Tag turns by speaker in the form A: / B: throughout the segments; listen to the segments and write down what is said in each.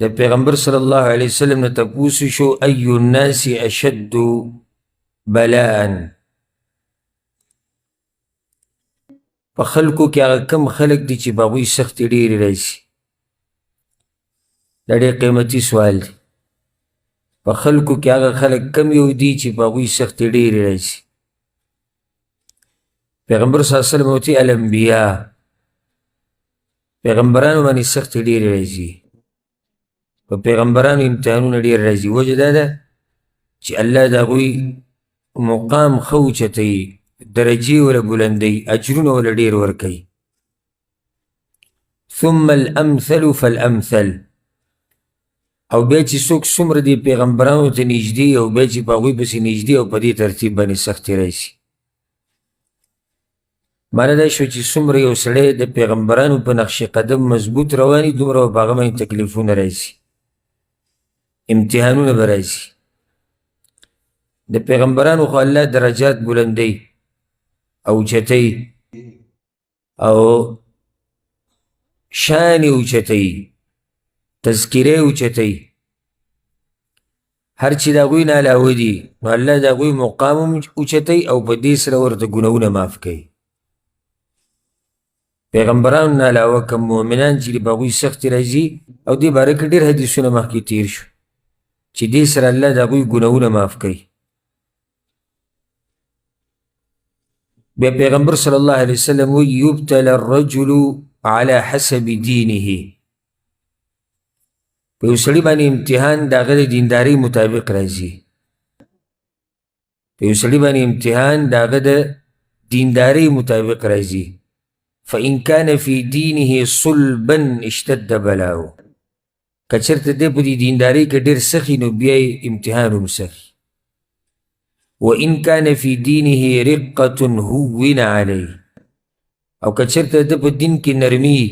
A: د پیغمبر صلی الله علیه وسلم نه تپوس شو ای الناس اشد بلاء، په خلکو کې هغه کم خلک دي چې په هغوی سختې ډېرې راشي. دا ډېر قیمتي سوال دی. په خلکو کې هغه خلک کم یو دي چې په هغوی سختې ډېرې راشي. پیغمبر صلی الله علیه وسلم وتی الانبیا، پیغمبرانو باندې سختې ډېرې راځي، په پیغمبرانو امتحانونه ډېر راځي. وجه دا ده چې الله د هغوی مقام ښه اوچتوي، درجې وله بلندوي، اجرونه وله ډېر ورکوي. ثم الامثل فالامثل، او بیا چې څوک څومره دې پیغمبرانو ته نږدې او بیا چې په هغوی پسې نږدې او په دې ترتیب باندې سختې راشي. معنی دا شو چې څومره یو سړی د پیغمبرانو په نقش قدم مضبوط رواني، دومره به په هغه باندې تکلیفونه راځي، امتحانونه به راځي. د پیغمبرانو خو الله درجات بلندوي او اوچتوي او شان یې اوچتوي، تذکیره یې اوچتوي. هر چې د هغوی نه علاوه دي نو الله د هغوی مقام هم اوچتوي او په دې سره ورته ګناهونه معاف کوي. پیغمبرانو نه علاوه کم مؤمنان چې په هغوی سختې راځي، او دې باره کې ډېر حدیثونه مخکې تیر شو چې دې سره الله د هغوی ګناهونه معاف کوي. بیا پیغمبر صلی الله علیه وسلم وی یبتل الرجل على حسب دینه، په یو سړي باندې امتحان د هغه د دیندارۍ مطابق راځي. په یو سړي باندې امتحان د هغه د دیندارۍ مطابق راځي. فإن كان في دينه صلبا اشتد بلاؤه، که چېرته دی په دې دیندارۍ کې ډېر سخي نو بیا یې امتحان هم سخي. وإن كان في دينه رقة هون عليه، او که چېرته ده په دین کې نرمي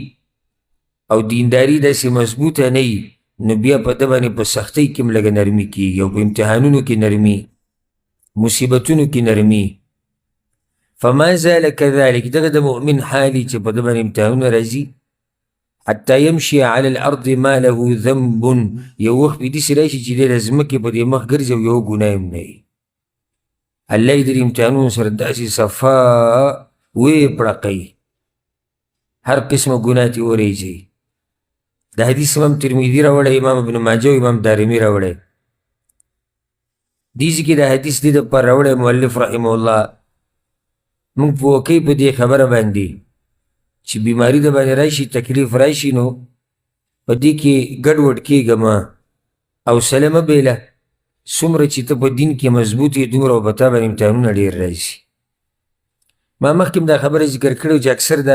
A: او دینداري داسې مضبوطه نه وي نو بیا په ده باندې په سختۍ کې هم لږه نرمي کېږي او په امتحانونو کې نرمي، مصیبتونو کې نرمي. فما زال كذلك، دغه د مؤمن حالي چې په ده باندې امتحانونه راځي، حتى يمشي على الأرض ما له ذنب، یو وخت به داسې راشي چې دی د ځمکې په دې مخ ګرځي او یو ګناه هم نه وي. الله یې د امتحانونو سره داسې صفا ویې پړقوي، هر قسمه ګناه ترې ورېږي. د حدیث امام ترمذي راوړی، امام ابن ماجه او امام دارمي راوړی. دې ځای کې د حدیث دې دپاره راوړی مؤلف رحمه الله، موږ پوه کوي په دې خبره باندې چې بیماري د باندې راشي، تکلیف راشي، نو په دې کې ګډوډ کېږه مه، حوصله مه بېله. څومره چې ته په دین کې مضبوط یې دومره به په تا باندې امتحانونه ډېر راشي. ما مخکې هم دا خبره ذکر کړې چې اکثر د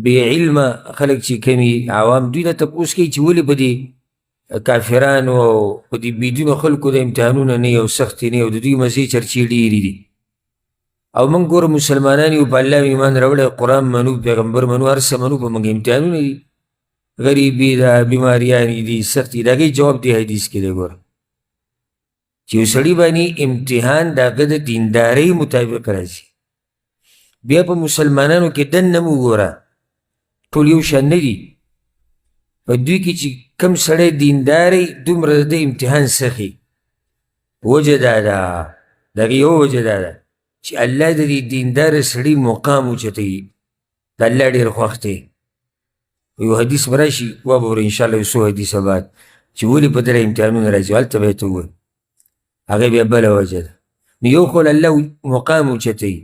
A: بې علمه خلک چې کمي عوام، دوی دا تپوس کوي چې ولې په دې کافرانو او په دې بېدینو خلکو د امتحانونه نه وي او سختې نه وي او د دوی مزې چرچې ډېرې دي. او موږ ګوره مسلمانان یو، په الله ایمان راوړی، قرآن منو، پیغمبر منو، هر څه منو، په موږ امتحانونه دي، غریبي ده، بیماریانې دي، سختې. د هغې جواب دې حدیث کې دی. ګوره چې یو سړي باندې امتحان د هغه د دیندارۍ مطابق راځي. بیا په مسلمانانو کې دننه مو ګوره ټول یو شان نه دي. په دوی کې چې کم سړی دیندارۍ دومره د ده امتحان سخي. وجه دا ده، د هغې یوه وجه دا ده چې الله د دې دینداره سړي مقام اوچتوي، د الله ډېر خوښ دی. یو حدیث به راشي، وبه انشاءالله یو څو حدیثه بعد، چې ولې په دله امتحانونه راځي، هلته به یې ته ووایي. هغه بیا بله وجه ده. نو یو خو الله مقام اوچتوي،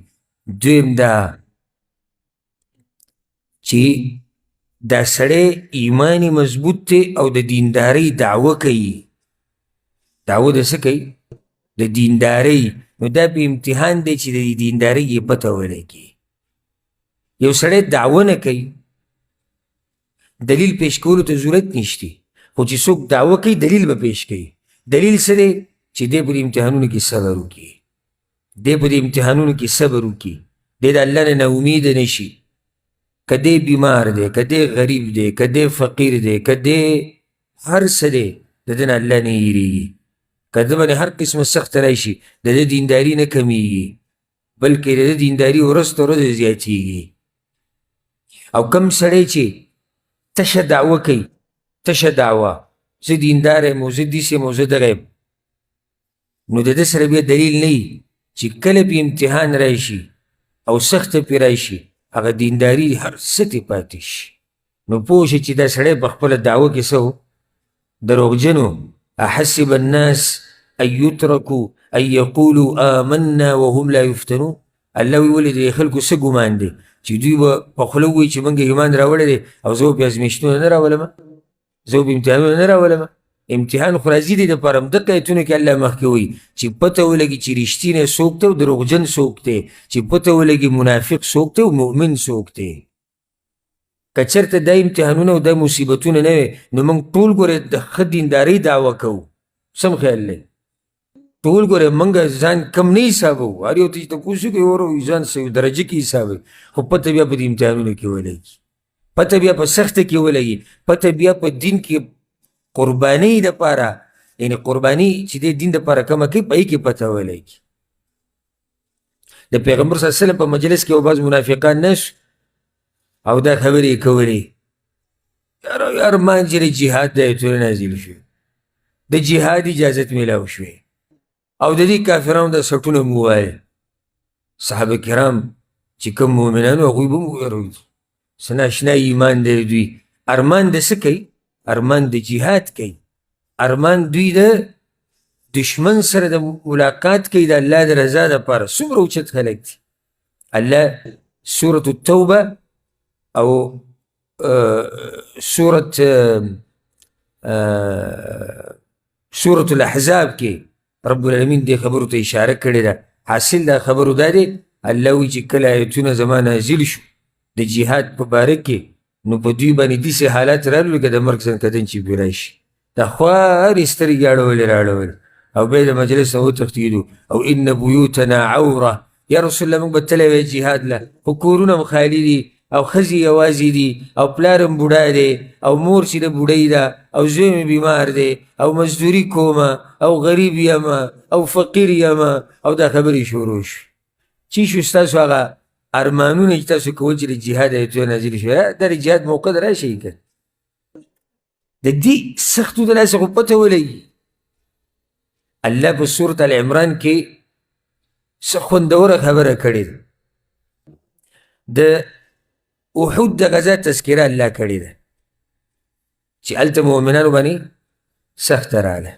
A: دویم دا چې دا سړی ایمان مضبوط دی او د دیندارۍ دعوه کوي. دعوه د څه کوي؟ د دیندارۍ. نو دا په امتحان دی چې د دیندارۍ یې پته ولګي. یو سړی دعوه نه کوي، دلیل پیش کولو ته ضرورت نشته، خو چې څوک دعوه کوي دلیل به پیش کوي. دلیل څه دی؟ چې دی په دې امتحانونو کې صبر وکړي، دی په دې امتحانونو کې صبر وکړي، دی د الله نه ناامیده نه شي. که دی بیمار دی، که دی غریب دی، که دی فقیر دی، که دی هر څه دی، د ده نه الله نه هېرېږي. که ده باندې هر قسمه سخته راشي، د ده دینداري نه کمیږي، بلکې د ده دینداري ورځ تر ورځې زیاتېږي. او کم سړی چې تشه دعوه کوي تشه دعوه زه دیندار یم او زه داسې یم او زه دغه یم، نو د ده سره بیا دلیل نه وي چې کله پې امتحان راشي او سخته پې راشي هغه دینداري هر څه ترې پاتې شي. نو پوه شي چې دا سړی په خپله دعوه کې څه و، دروغجن و. احسب الناس ان یترکوا ان یقولوا آمنا وهم لا یفتنون. الله وی ولې د خلکو څه ګمان دی چې دوی به په خوله ووایي چې موږ ایمان راوړی دی او زه به پې ازمیښتونه نه راولمه، زه به امتحانونه نه راولمه. امتحان خو راځي دی دپاره همدغه ایتونو کې الله مخکې وایي چې پته ولګي چې رښتینی څوک دی او دروغجن څوک دی، چې پته ولګي منافق څوک دی او مؤمن څوک دی. که چېرته دا امتحانونه او دا مصیبتونه نه وی نو موږ ټول ګورې د ښه دیندارۍ دعوه کوو. سم خیال دی؟ ټول ګورې موږ ځان کم نه حسابوو، هر یو ته چې تپوس وکړي ورو ځان څه درجه کې حسابوي، خو پته بیا په دې امتحانونو کې ولګي، پته بیا په سخته کې ولګي، پته بیا په دین کې قربانۍ دپاره، یعنې قرباني چې دی دین دپاره کومه کوي په هغې کې پته ولګي. د پیغمبر صلی الله علیه وسلم په مجلس کې یو بعض منافقان ناست او دا خبرې یې کولې، ارمان چې د جهاد د ایتونه نازل شوې، د جهاد اجازت میلاو شوې او د دې کافرانو د سټونه مو ووایل. صحابه کرام چې کوم مؤمنانو هغوی به مو ویروي، څه ناشنا ایمان دی دوی. ارمان د څه کوي؟ ارمان د جهاد کوي، ارمان دوی د دشمن سره د ملاقات کوي د الله د رضا دپاره. څومره اوچت خلک دي. الله سورة التوبه او سورة الاحزاب کې رب العالمین دې خبرو ته اشاره کړې ده. حاصل دا خبرو دا دی الله وایي چې کله ایتونه زما نازل شو د جهاد په باره کې نو په دوی باندې داسې حالات رالو لکه د مرګ څنګه چې پرې راشي، دا خوارې سترګې اړولې راړولې او بیا د مجلس نه وتښتېدو او ان بیوتنا عوره. یا رسول الله موږ به تللی وی جهاد له، خو کورونه م خالي دي او ښځې یوازې دي او پلار م بوډا دی او مور چې د بوډۍ ده او زوی مې بیمار دی او مزدوري کومه او غریب یمه او فقیر یمه او دا خبرې شروع شوې. چی شو ستاسو هغه ارمانونه چې تاسو کول چې د جهاد ایتونه نازل شوې، دا د جهاد موقع ده راشئ که د دې سختو د لاسه خو پته ولګي. الله په سورة العمران کې څه خوندوره خبره کړې ده. د احد د غزا تذکره الله کړې ده چې هلته مؤمنانو باندې سخته راغله.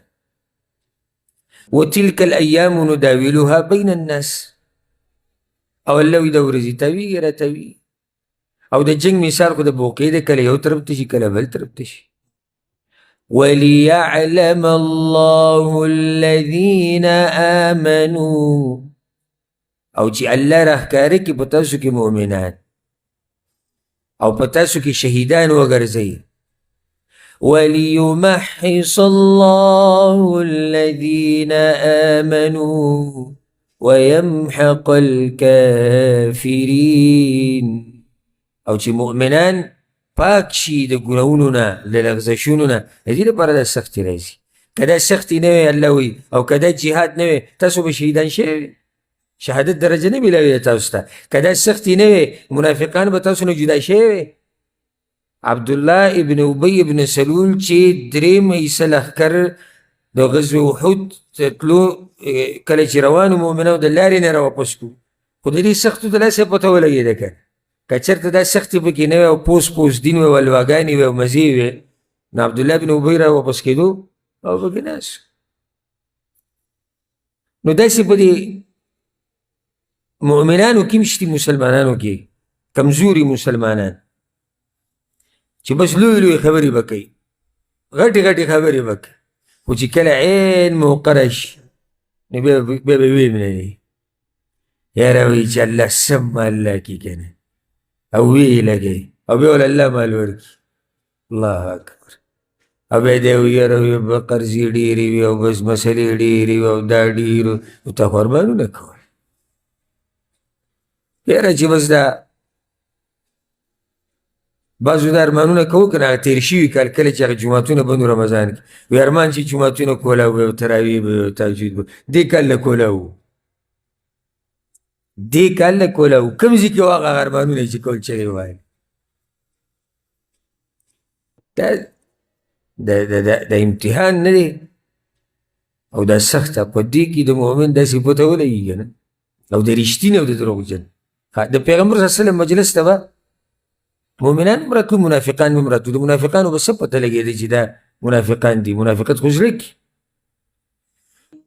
A: وتلک الایام نداولها بین الناس، او الله وی دا ورځې تاویږي را تاویږي. او د جنګ مثال خو د بوقې ده، کله یو طرف ته شي کله بل طرف ته شي. وليعلم الله الذين آمنوا، او چې الله راښکاره کړي په تاسو کې مؤمنان او په تاسو کې شهیدان وګرځئ. وليمحص الله الذين آمنوا ويمحق الكافرين، او چې مؤمنان پاک شي د ګناهونو نه د لغزشونو نه. د دې لپاره دا سختي راځي. که دا سختي نه وی الله وی او که دا جهاد نه وی تاسو به شهیدان شوي، شهادت درجه نه میلاوي تاسو ته. که دا سختي نه وی منافقان به تاسو نه جدا شوي. عبدالله ابن ابی ابن سلول چې دریم حصه لښکر د غزوې احد تلو کله چې روانو مؤمنانو د لارې نه راواپس کړو، خو د دې سختو د لاسه پته ولګېده. که چېرته دا سختې پکې نه وی او پوس دین وی او الواګانې وی او مزې وی نو عبدالله بن ابی را واپس کېدو او پکې ناست. نو داسې په دې مؤمنانو کې هم شتي مسلمانانو کې کمزوري مسلمانان چې بس لوی خبرې به کوي، غټې خبرې به کوي، خو چې کله عین موقع راشي نو بیا به ویې یاره وایي چې الله سم مال راکړي که نه او ویې لګوي او بیا ول الله مال ورکړي. الله اکبر. او بیا دی وایي یاره به قرضې ډېرې وي او بس مسلې ډېرې وي او دا ډېر نو تا خو ارمانونه کول. یاره چې بس دا بعضو دا ارمانونه کوو که نه هغه تېر شوي کال کله چې هغه جوماتونه بند رمضان کې وی ارمان چې جوماتونه کولاو به او تراویح به او تهجد به دې کال نه کولاو، دې کال نه کولاو. کوم ځای کې و هغه ارمانونه چې کول چغې ووایل. دا دا امتحان نه دی او دا سخته. په دې کې د مؤمن دا صفته ولګي که نه، او د رښتیني او د دروغجن. د پیغمبر صلی الله علیه وسلم مجلس ته به مؤمنان هم راتلو، منافقان هم راتلو. د منافقانو به څه پته لګېده چې دا منافقان دي، منافقت خو زړه کې.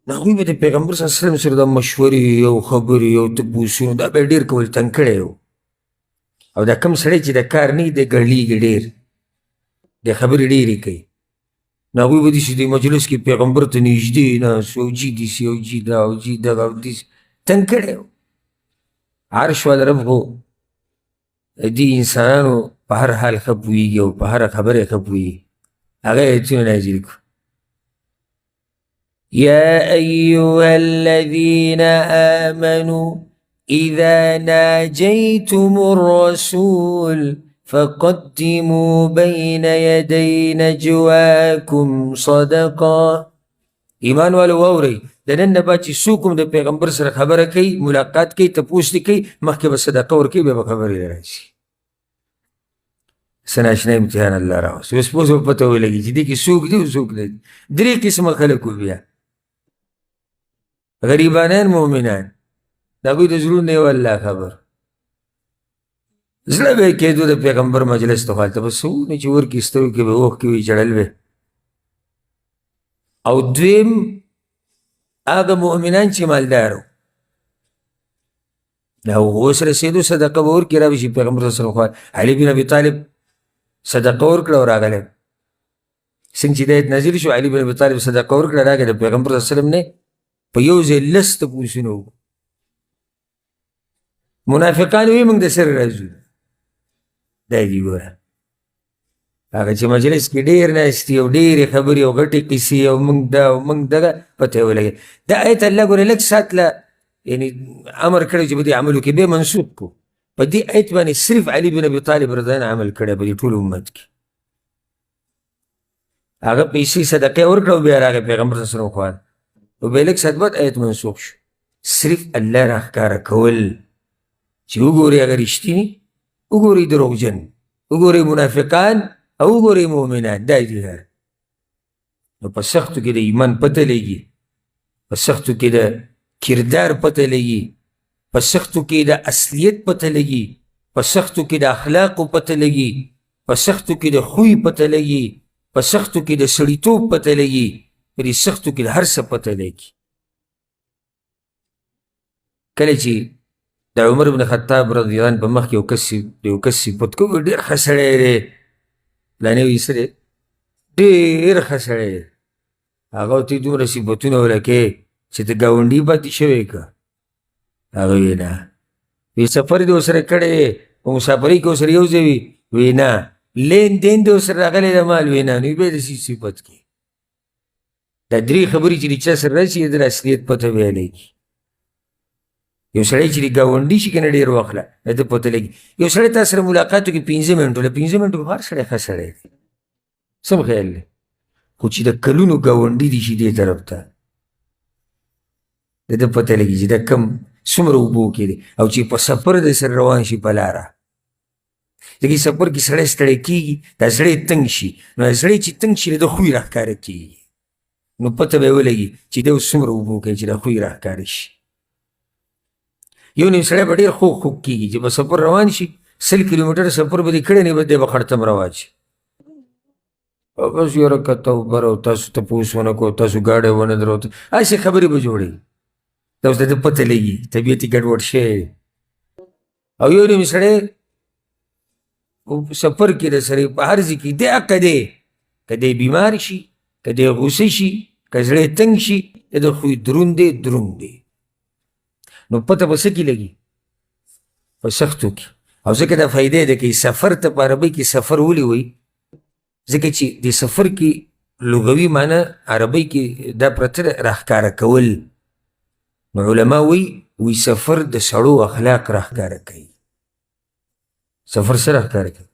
A: نو هغوی به د پیغمبر صلی الله علیه وسلم سره دا مشورې او خبرې او تپوسونه دا به یې ډېر کول، تنګ کړی و. او دا کم سړی چې د کار نه وي دی ګړلیږي ډېر، د خبرې ډېرې کوي. نو هغوی به داسې د مجلس کې پیغمبر ته نږدې ناست او جي داسې او جي دا او جي دغه او داسې تنګ کړی و. عرش والا رب خو دې انسانانو په هر حال ښه پوهېږي او په هره خبره ښه پوهېږي. هغه ایتونه نازل کړو: يا أيها الذين آمنوا إذا ناجيتم الرسول فقدموا بين يدي نجواكم صدقة. ایمان والو واورئ، د نن نه بعد چې څوک هم د پیغمبر سره خبره کوي، ملاقات کوي، تپوس دې کوي، مخکې به صدقه ورکوي، بیا به خبرې راشي. څه ناشنا امتحان الله راوست. اوس اوس به پته ولګي چې دې کې څوک دي او څوک نه دي. درې قسمه خلک وو بیا: غریبانان، مؤمنان، د هغوی د زړونو نه یو الله خبر. زړه به یې کېدو د پیغمبر مجلس ته، خو هلته به څه و نه چې ورکې سترګو کې به اوښکې وي، ژړل به. او دویم هغه مؤمنان چې مالدار وو، د هغو سره رسېدو صدقه به ورکړي، را به شي پیغمبر صلی الله علیه وسلم. علي بن ابي طالب صدقه ورکړه او راغلی. څنګه چې د آیت نازل شو، علي بن ابي طالب صدقه ورکړه، راغی د پیغمبر صلی الله علیه وسلم نه په یو ځای لس تپوسونه وکړو. منافقان وایي موږ د سره راځو. دا دي ګوره هغه چې مجلس کې ډېر ناستي او ډېرې خبرې او غټې قصې او موږ دا او موږ دغه پته یې ولګېد. دا آیت الله ګوره لږ ساعت له یعنې امر کړی چې په دې عمل وکړي، بیا منسوخ کړو. په دې آیت باندې صرف علي بن ابي طالب رضی الله عنه عمل کړی په دې ټول امت کې. هغه پیسې صدقې ورکړه او بیا راغی پیغمبر صلی الله علیه وسلم خوا، او بیا لږ ساعت بعد آیت منسوخ شو. صرف الله راښکاره کول چې وګورئ هغه رښتیني، وګورئ دروغجن، وګورئ منافقان او وګورئ مؤمنان. دا دي نو په سختو کې د ایمان پته لګي، په سختو کې د کردار پته لګي، په سختو کې د اصلیت پته لګي، په سختو کې د اخلاقو پته لګي، په سختو کې د خوی پته لګي، په سختو کې د سړیتوب پته لګي، په دې سختو کې د هر څه پته لګي. کله چې د عمر بن خطاب رضی الله عنه په مخ کې یو کس صفت کوي، ډېر ښه سړی دی، فلانی وایي څه دی، ډېر ښه سړی دی. هغه ورته دومره صفتونه ولکې چې ته ګاونډي پاتې شوی که؟ هغه وایي نه. وایي سفر دې ورسره کړی دی، په مسافرۍ کې ورسره یو ځای وي؟ وایي نه. لین دین دې ورسره راغلی د مال؟ وایي نه. نو بیا داسې صفت کې دا درې خبرې چې د چا سره راشي د اصلیت پته بیا لګي. یو سړی چې د ګاونډي شي که نه ډېر وخت له د پته لګي. یو سړی تا سره ملاقات وکړي 15 منټو، له 15 منټو هر سړی ښه سړی دی، سم خیال دی. خو چې د کلونو ګاونډي دي شي دې طرف ته، د ده پته لګي چې دا کم څومره اوبو کې دی، او چې په سفر د سره روان شي په لاره. ځکه سفر کې سړی ستړی کېږي، دا سړی تنګ شي، نو دا سړی چې تنګ شي د ده خوی راښکاره کېږي، نو پته به یې ولګي چې دی اوس څومره اوبو کوي چې دا خوی راښکاره شي. یو نیم سړی به ډېر خوږ خوږ کېږي چې په سفر روان شي، 100 کیلومیټر سفر به دې کړی نه، دی به خړتم رواج شي. او بس یاره که توبه او تاسو تپوس ونه کړو، تاسو ګاډی ونه درو، هسې خبرې به جوړوي. دا اوس د ده پته لګي طبیعت یې ګډوډ شوی. او یو نیم سړی سفر کې د سړی په هر ځای کې دی حقه دی، که دی بیمار شي، که دی غوسه شي، که زړی تنګ شي، د ده خوی دروند دی دروند دی. نو پته په څه کې لګي؟ په سختو کې. او ځکه دا فایده ده که سفر ته په عربۍ کې سفر ولې وایي؟ ځکه چې د سفر کې لغوي معنی عربۍ کې دا پرته ده راښکاره کول. نو علما وایي سفر د سړو اخلاق راښکاره کوي. سفر څه راښکاره کوي؟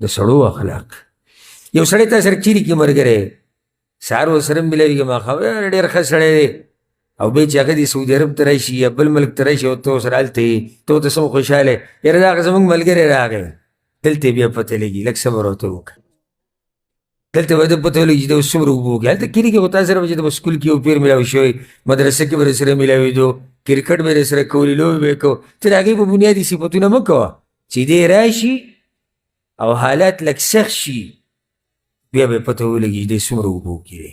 A: د سړو اخلاق. یو سړی تا سره چیرې کې ملګری سهار ورسره ملاوېږي، ماښام ډېر ښه سړی دی، او بیا چې هغه د سعودي عرب ته راشي یا بل ملک ته راشي او ته ورسره هلته یې، ته ورته څه خوشحاله یاره دا هغه زموږ ملګری راغی، دلته یې بیا پته لګي. لږ صبر ورته وکړه. دلته به د پته ولګي چې د اوس څومره اوبه وکړي. هلته کلي کې خو تا سره به چې د سکول کې یو پیر میلاوي شوی، مدرسه کې به رسره میلاوېدو، کرکټ به رسره کولې، لوبې به یې کوو. ته د هغې په بنیادي صفتونه مه کوه چې دی راشي او حالات لږ سخت شي بیا به یې پته ولګي چې دی څومره اوبه وکړي.